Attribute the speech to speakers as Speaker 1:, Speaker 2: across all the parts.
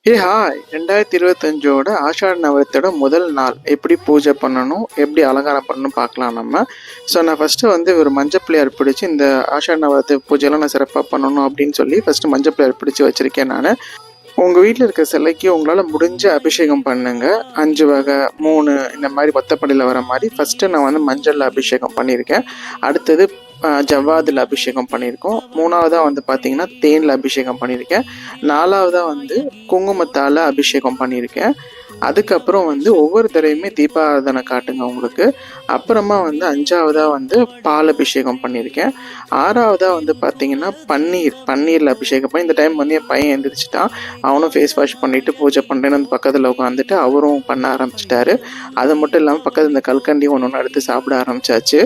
Speaker 1: Hi 2025ஓட ஆஷாட நவராத்திரியோட முதல் நாள் எப்படி பூஜை பண்ணணும், எப்படி அலங்காரம் பண்ணணும் பார்க்கலாம் நம்ம. ஸோ நான் ஃபஸ்ட்டு ஒரு மஞ்சள் பிள்ளையார் பிடிச்சி இந்த ஆஷாட நவராத்திரி பூஜையெல்லாம் நான் சிறப்பாக பண்ணணும் அப்படின்னு சொல்லி ஃபஸ்ட்டு மஞ்சள் பிள்ளையார் பிடிச்சி வச்சுருக்கேன் நான். உங்கள் வீட்டில் இருக்க சிலைக்கு உங்களால் முடிஞ்ச அபிஷேகம் பண்ணுங்க. 5 வகை 3 இந்த மாதிரி ஒத்தப்படையில் வர மாதிரி ஃபஸ்ட்டு நான் மஞ்சளில் அபிஷேகம் பண்ணியிருக்கேன். அடுத்தது ஜவ்வாதில் அபிஷேகம் பண்ணியிருக்கோம். 3வதாக பார்த்தீங்கன்னா தேனில் அபிஷேகம் பண்ணியிருக்கேன். 4வதாக குங்குமத்தால் அபிஷேகம் பண்ணியிருக்கேன். அதுக்கப்புறம் ஒவ்வொரு தடவையுமே தீபாராதனை காட்டுங்க உங்களுக்கு. அப்புறமா 5வதாக பால் அபிஷேகம் பண்ணியிருக்கேன். 6வதாக பார்த்தீங்கன்னா பன்னீரில் அபிஷேகம் பண்ணி இந்த டைம் என் பையன் எழுந்திரிச்சிட்டான். அவனும் ஃபேஸ் வாஷ் பண்ணிவிட்டு பூஜை பண்ணுறேன்னு பக்கத்தில் உட்காந்துட்டு அவரும் பண்ண ஆரம்பிச்சிட்டாரு. அது மட்டும் இல்லாமல் பக்கத்தில் இந்த கல்கண்டி ஒன்று எடுத்து சாப்பிட ஆரம்பிச்சாச்சு.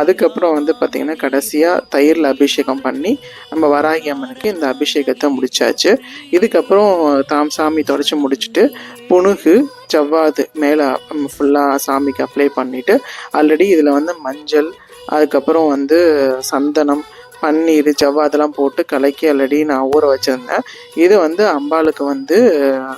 Speaker 1: அதுக்கப்புறம் பார்த்தீங்கன்னா கடைசியாக தயிரில் அபிஷேகம் பண்ணி நம்ம வராகி அம்மனுக்கு இந்த அபிஷேகத்தை முடிச்சாச்சு. இதுக்கப்புறம் சாமி தொடச்சி முடிச்சுட்டு புனுகு ஜவ்வாது மேலே ஃபுல்லாக சாமிக்கு அப்ளை பண்ணிவிட்டு ஆல்ரெடி இதில் மஞ்சள், அதுக்கப்புறம் சந்தனம், பன்னீர், ஜவ்வாதெல்லாம் போட்டு கலக்கி ஆல்ரெடி நான் ஊற வச்சுருந்தேன். இது அம்பாளுக்கு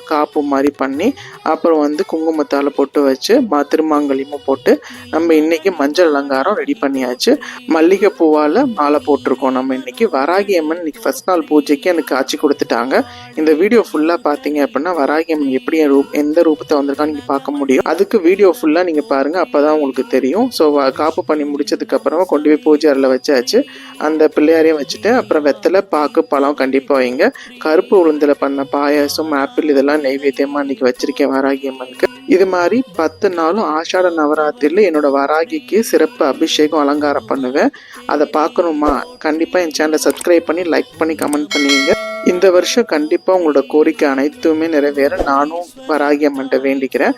Speaker 1: காப்பு மாதிரி பண்ணி அப்புறம் குங்குமத்தால் பொட்டு வச்சு திருமாங்கல்யமும் போட்டு நம்ம இன்றைக்கி மஞ்சள் அலங்காரம் ரெடி பண்ணியாச்சு. மல்லிகை பூவால் மாலை போட்டிருக்கோம். நம்ம இன்றைக்கி வராகி அம்மன் இன்றைக்கி ஃபஸ்ட் நாள் பூஜைக்கு எனக்கு காட்சி கொடுத்துட்டாங்க. இந்த வீடியோ ஃபுல்லாக பார்த்தீங்க அப்படின்னா வராகி அம்மன் எப்படி எந்த ரூபத்தை வந்திருக்கான்னு நீங்கள் பார்க்க முடியும். அதுக்கு வீடியோ ஃபுல்லாக நீங்கள் பாருங்கள், அப்போ தான் உங்களுக்கு தெரியும். ஸோ காப்பு பண்ணி முடிச்சதுக்கப்புறமா கொண்டு போய் பூஜை அறையில் வச்சாச்சு. அந்த பிள்ளையாரையும் வச்சுட்டு அப்புறம் வெத்தலை, பாக்கு, பழம் கண்டிப்பாக வைங்க. கருப்பு உளுந்தில் பண்ண பாயாசம், ஆப்பிள் இதெல்லாம் நைவேத்தியமாக இன்றைக்கி வச்சுருக்கேன் வராகி அம்மனுக்கு. இது மாதிரி 10 நாளும் ஆஷாட நவராத்திரியில் என்னோட வராகிக்கு சிறப்பு அபிஷேகம் அலங்காரம் பண்ணுவேன். அதை பார்க்கணுமா? கண்டிப்பாக என் சேனலை சப்ஸ்கிரைப் பண்ணி லைக் பண்ணி கமெண்ட் பண்ணுவீங்க. இந்த வருஷம் கண்டிப்பாக உங்களோட கோரிக்கை அனைத்துமே நிறைவேற நானும் வராகி அம்மன்ட்ட வேண்டிக்கிறேன்.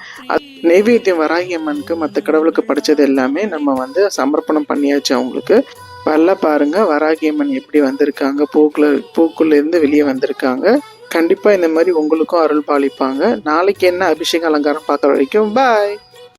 Speaker 1: நைவேத்தியம் வராகி அம்மனுக்கு மற்ற கடவுளுக்கு படித்தது எல்லாமே நம்ம சமர்ப்பணம் பண்ணியாச்சு அவங்களுக்கு. நல்லா பாருங்க வராகி அம்மன் எப்படி வந்திருக்காங்க, பூக்குள்ள இருந்து வெளியே வந்திருக்காங்க. கண்டிப்பா இந்த மாதிரி உங்களுக்கும் அருள் பாலிப்பாங்க. நாளைக்கு என்ன அபிஷேக அலங்காரம் பார்க்குற வரைக்கும் பாய்.